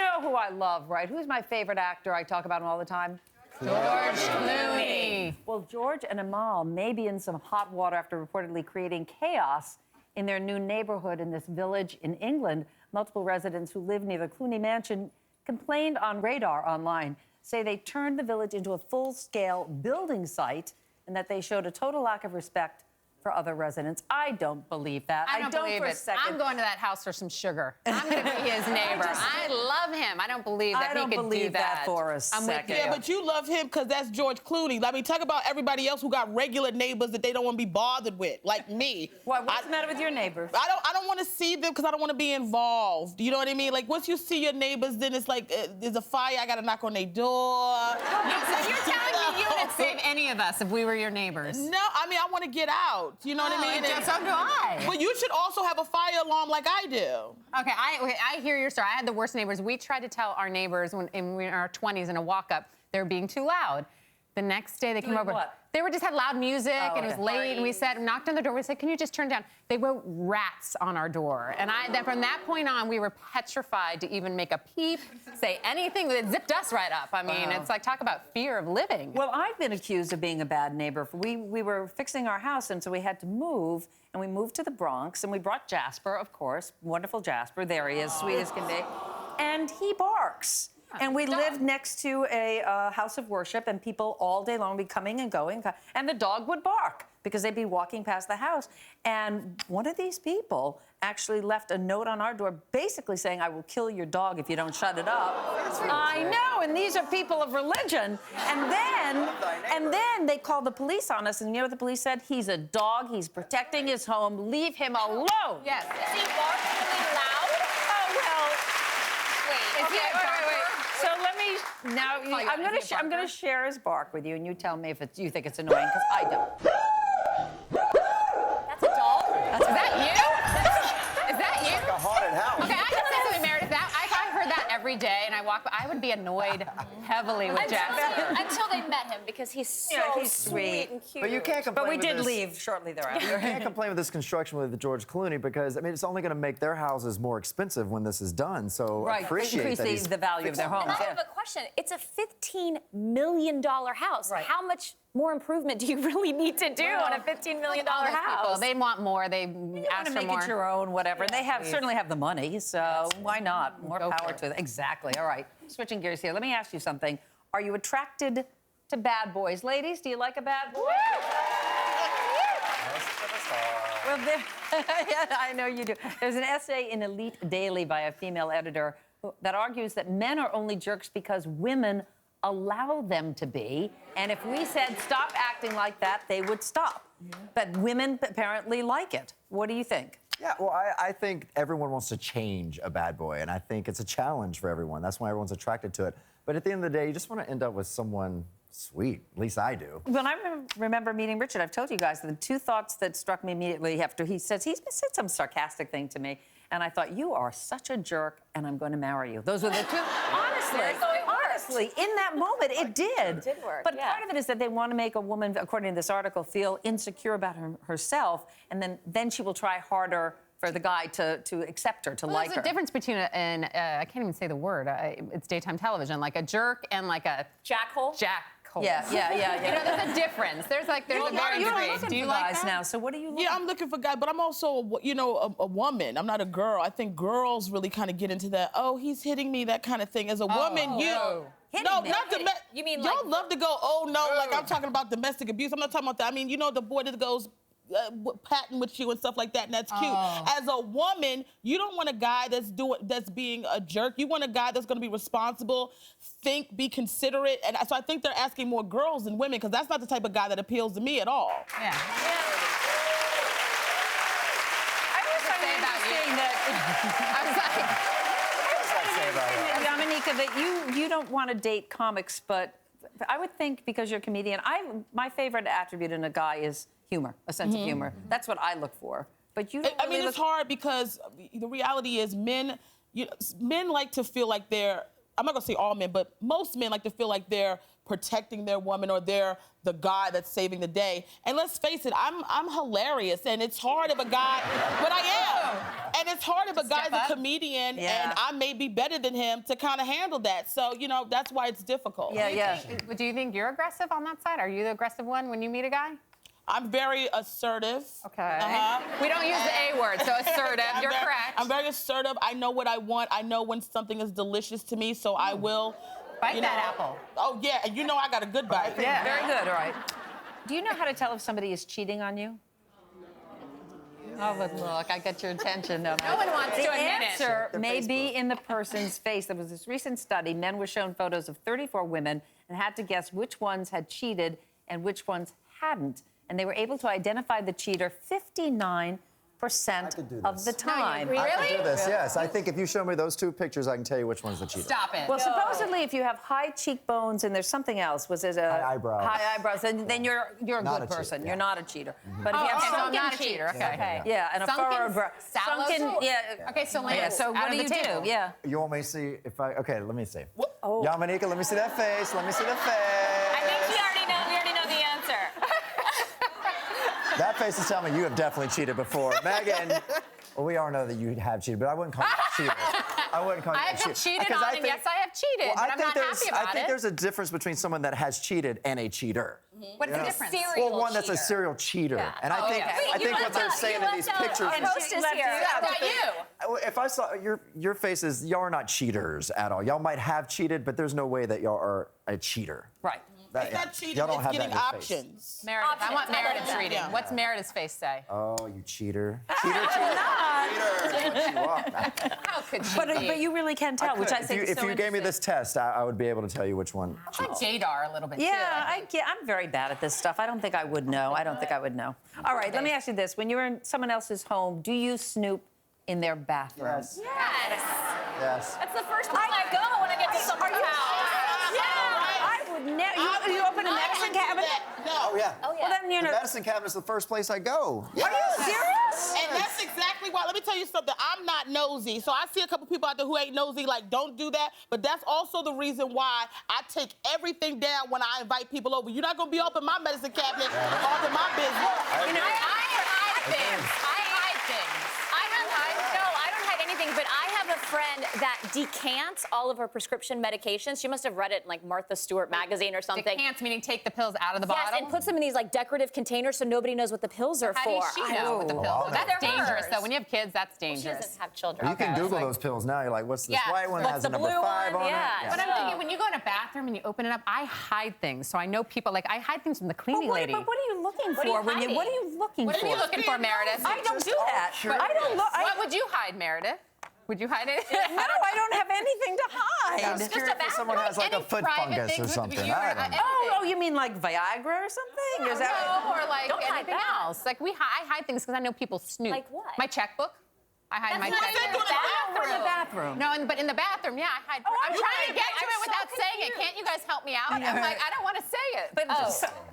know who I love, right? Who's my favorite actor? I talk about him all the time. George Clooney. Well, George and Amal may be in some hot water after reportedly creating chaos in their new neighborhood in this village in England. Multiple residents who live near the Clooney mansion complained on Radar online, say they turned the village into a full-scale building site and that they showed a total lack of respect for other residents. I don't believe that. I don't believe for a it. second. I'm going to that house for some sugar. I'm going to be his neighbor. I love him. I don't believe that he could do that. I don't believe that for a I'm second. with you. Yeah, but you love him because that's George Clooney. I mean, talk about everybody else who got regular neighbors that they don't want to be bothered with, like me. What's the matter with your neighbors? I don't want to see them because I don't want to be involved. You know what I mean? Like, once you see your neighbors, then it's like, there's a fire, I got to knock on their door. So you're telling me you wouldn't save any of us if we were your neighbors? No, I mean, I want to get out. You know what I mean? So do I. But you should also have a fire alarm like I do. Okay, I hear your story. I had the worst neighbors. We tried to tell our neighbors when in our 20s in a walk-up they were being too loud. The next day they came over. What? They just had loud music and it was okay. late. And we knocked on the door. We said, "Can you just turn down?" They wrote rats on our door. And from that point on, we were petrified to even make a peep, say anything. It zipped us right up. I mean, it's like, talk about fear of living. Well, I've been accused of being a bad neighbor. We were fixing our house, and so we had to move, and we moved to the Bronx, and we brought Jasper, of course, wonderful Jasper. There he is, sweet as can be. And he barks. And we lived next to a house of worship, and people all day long would be coming and going, and the dog would bark because they'd be walking past the house. And one of these people actually left a note on our door basically saying, "I will kill your dog if you don't shut it up." I know, and these are people of religion. And then they called the police on us, and you know what the police said? "He's a dog, he's protecting his home, leave him alone." Yes. Is he barking really loud? Oh, well. Wait, is he a barker? So let me now. I'm going to share his bark with you, and you tell me if you think it's annoying, because I don't. That's a dog? Is that you? Is that you? Like a haunted house. Okay, I can say something, Meredith. If I heard that every day and I walked by, I would be annoyed heavily with Jasper. Until they met him, because he's so he's sweet sweet. and cute. But you can't complain. But we with did this. leave shortly thereafter. You can't complain with this construction with George Clooney because, I mean, it's only going to make their houses more expensive when this is done. So Right, appreciate that increase the value of their homes. And I have a question. It's a $15 million house. Right. How much more improvement do you really need to do on a $15 million house? People, they want more. They You ask want to for make more. it your own, whatever. They certainly have the money, so why not? More Go power for it. to them. Exactly. All right. Switching gears here. Let me ask you something. Are you attracted to bad boys? Ladies, do you like a bad boy? Well, yeah, I know you do. There's an essay in Elite Daily by a female editor that argues that men are only jerks because women allow them to be. And if we said stop acting like that, they would stop. But women apparently like it. What do you think? Yeah, well, I think everyone wants to change a bad boy, and I think it's a challenge for everyone. That's why everyone's attracted to it. But at the end of the day, you just want to end up with someone sweet. At least I do. When I remember meeting Richard, I've told you guys the two thoughts that struck me immediately after he said some sarcastic thing to me, and I thought, you are such a jerk, and I'm going to marry you. Those were the two. Honestly, in that moment, it did. It did work, But yeah. part of it is that they want to make a woman, according to this article, feel insecure about herself, and then she will try harder for the guy to accept her, to like her. There's a difference between I can't even say the word. It's daytime television, like a jerk and like a Jackhole? jackhole. Yeah. You know, there's a difference. There's a varying You're degree. looking Do you for like guys that? now, so what are you looking Yeah, I'm looking for guys, but I'm also, a woman. I'm not a girl. I think girls really kind of get into that, oh, he's hitting me, that kind of thing. As a woman, Hitting me? You mean y'all like- love to go, oh, no, like I'm talking about domestic abuse. I'm not talking about that. I mean, the boy that goes patting with you and stuff like that, and that's cute. As a woman, you don't want a guy that's being a jerk. You want a guy that's going to be responsible, be considerate, and so I think they're asking more girls than women because that's not the type of guy that appeals to me at all. Yeah. I was saying that. I was like, Yamanika, that you don't want to date comics, but I would think because you're a comedian, my favorite attribute in a guy is humor, a sense of humor. That's what I look for. But you don't I mean, it's hard because the reality is men like to feel like they're, I'm not gonna say all men, but most men like to feel like they're protecting their woman, or they're the guy that's saving the day. And let's face it, I'm hilarious, and it's hard if a guy, but I am. And it's hard if a guy's a comedian and I may be better than him to kind of handle that. So, you know, that's why it's difficult. Do you think you're aggressive on that side? Are you the aggressive one when you meet a guy? I'm very assertive. Okay. We don't use the A word, so assertive. You're correct. I'm very assertive. I know what I want. I know when something is delicious to me, so I will. Bite that apple. Oh, yeah, and you know I got a good bite. Yeah, very good, all right. Do you know how to tell if somebody is cheating on you? Oh, but look, I got your attention. No one wants to admit The it. answer may be in the person's face. There was this recent study. Men were shown photos of 34 women and had to guess which ones had cheated and which ones hadn't. And they were able to identify the cheater 59% of the time. Really? I can do this, yes. I think if you show me those two pictures, I can tell you which one's the cheater. Stop it. Well, supposedly, if you have high cheekbones and there's something else, was it a High eyebrows. High eyebrows, then you're a Not good a cheater, person. yeah. You're not a cheater. But if you have okay, so I'm sunken not a cheeks, cheater. Okay. yeah, and a Sunken, furrowed brow, sallow sunken, sore. yeah. Okay, so Lance, Yeah, so what out do of you the table. do? Yeah. You want me to see if I... Okay, let me see. Oh. Yamanika, let me see that face. Let me see the face. I think we already know the answer. That face is telling me you have definitely cheated before. Megan, well, we all know that you have cheated, but I wouldn't call you a cheater. I wouldn't call you a I have cheater. been cheated Because on, and yes, I have cheated, but I'm not happy about I think it. there's a difference between someone that has cheated and a cheater. What's the difference? Serial Well, one that's a cheater. serial cheater. And I think, okay. I Wait, you think what they're left out- saying you in these left out pictures... our hostess here. How about you? If I saw your faces, y'all are not cheaters at all. Y'all might have cheated, but there's no way that y'all are a cheater. Right. It's not cheating, Y'all don't it's have that getting in your face. options. Meredith, I want Options. I love Meredith's that. reading. Yeah. What's Meredith's face say? Oh, you cheater. Cheater, cheater. Cheater. That's what you are. How could she But be? you really can tell, which I think is so If you gave me interesting. this test, I would be able to tell you which one I like Jadar a little bit, too. Yeah, I'm very bad at this stuff. I don't think I would know. I don't think I would know. All right, let me ask you this. When you're in someone else's home, do you snoop in their bathroom? Yes. Yes. Yes. That's the first place I go when I get to someone's house. I would never. You open a medicine cabinet? No. Oh, yeah. Oh, yeah. Well, then you're The not. medicine cabinet's the first place I go. Are you serious? And that's exactly why. Let me tell you something. I'm not nosy. So I see a couple people out there who ain't nosy, like, don't do that. But that's also the reason why I take everything down when I invite people over. You're not going to be open my medicine cabinet all to my business. You know, I hide things. I hide things. I don't hide anything, but I have a friend that decants all of her prescription medications. She must have read it in like Martha Stewart magazine or something. Decants, meaning take the pills out of the Yes, bottle? and puts them in these like decorative containers so nobody knows what the pills are How for. does she know with the pills? wow. That's They're dangerous, hers. though. When you have kids, that's She dangerous. doesn't have children. You can Okay. Google Like- those pills now. You're like, what's this Yeah. white one that What's has the a number blue 5 one? on Yeah. it? But I'm thinking, when you go in a bathroom and you open it up, I hide things. So I know people, like, I hide things from the cleaning lady. But what are you looking What are you for? What are you looking What for? are you looking for, Meredith? I don't do that. Sure. I don't look. What would you hide, Meredith? Would you hide it? No, I don't have anything to hide. I'm curious if someone has like a Any foot private fungus or things with something. you or I don't know. Oh, you mean like Viagra or something? Is that? No, or like Don't hide anything that. else. Like I hide things because I know people snoop. Like what? My checkbook. I hide my That's not checkbook. in the Or the bathroom? No, but in the bathroom, yeah, I hide. I'm you trying to hide get to that. it I'm without so saying it. Can't you guys help me out? I'm like, I don't want to say it. But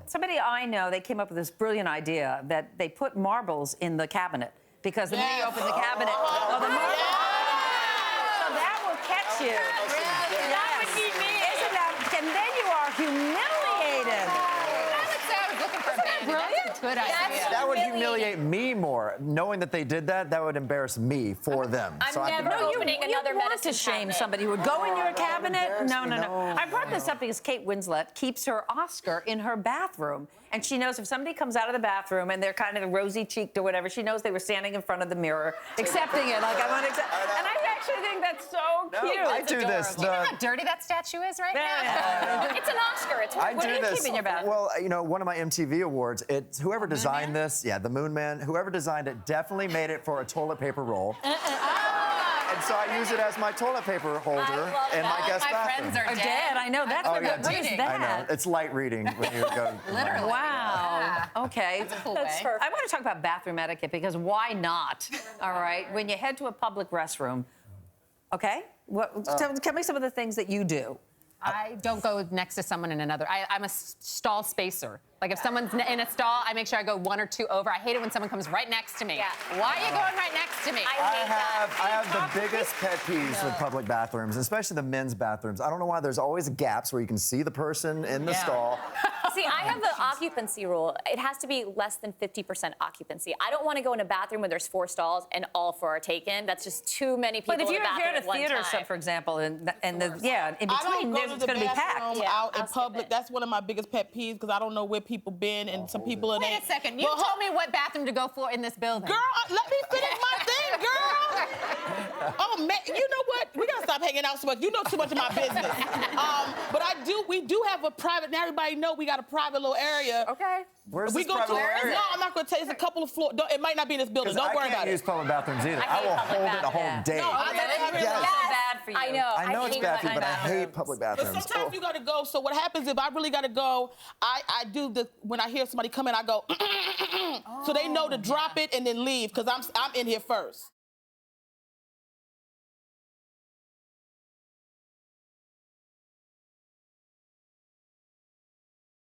somebody I know, they came up with this brilliant idea that they put marbles in the cabinet because the minute you open the cabinet, the marble. So that will catch you. That would be me. Isn't that? And then you are humiliated. I would say I was looking for a band. That's a good idea. That would humiliate me more. Knowing that they did that, that would embarrass me for them. I'm So I never think- opening another you want medicine to shame cabinet. somebody who would go in your cabinet? embarrass No, me, no, no. no. I brought this up because Kate Winslet keeps her Oscar in her bathroom. And she knows if somebody comes out of the bathroom and they're kind of rosy-cheeked or whatever, she knows they were standing in front of the mirror, accepting it. Like, I want to accept. And I actually think that's so cute. I do this. Do you know how dirty that statue is right now? It's an Oscar. It's I What do do you this. keep in your bathroom? Well, you know, one of my MTV awards, it's whoever designed this, the Moon Man, whoever designed it definitely made it for a toilet paper roll. And so I use it as my toilet paper holder love in my that. guest My bathroom. friends are Or dead. I know. That's Oh, what, yeah, what is reading. that? I know. It's light reading when you go. Literally. Wow. Okay. That's a cool That's way. perfect. I want to talk about bathroom etiquette because why not? All right. When you head to a public restroom, okay? Tell me some of the things that you do. I don't go next to someone in another. I'm a stall spacer. Like if someone's in a stall, I make sure I go 1 or 2 over. I hate it when someone comes right next to me. Yeah. Why are you going right next to me? I have the biggest pet peeves with public bathrooms, especially the men's bathrooms. I don't know why there's always gaps where you can see the person in the stall. See, I have the occupancy rule. It has to be less than 50% occupancy. I don't want to go in a bathroom where there's 4 stalls and all 4 are taken. That's just too many people But if in you're the bathroom at a theater, time. for example, and in I between, don't go to it's the going to be packed. bathroom Yeah, out in I'll skip public. it. That's one of my biggest pet peeves because I don't know where people been and some people in Wait a second. You Well, told me what bathroom to go for in this building. Girl, let me finish my thing, girl. Oh man, you know what? We gotta stop hanging out so much. You know too much of my business. But we do have a private. Now everybody know we got a private little area. Okay. Where's We this go to. private area? No, I'm not gonna tell you. It's a couple of floors. It might not be in this building. 'Cause Don't worry I can't about use it. public bathrooms either. I I hate will public hold it a whole bathrooms. day. No, I That's gotta really have it. bad for you. I know. I know it's hate bad for you, public but I hate bathrooms. public But bathrooms. sometimes you gotta go. So what happens if I really gotta go? I do the when I hear somebody come in, I go, so they know to drop it and then leave because I'm in here first.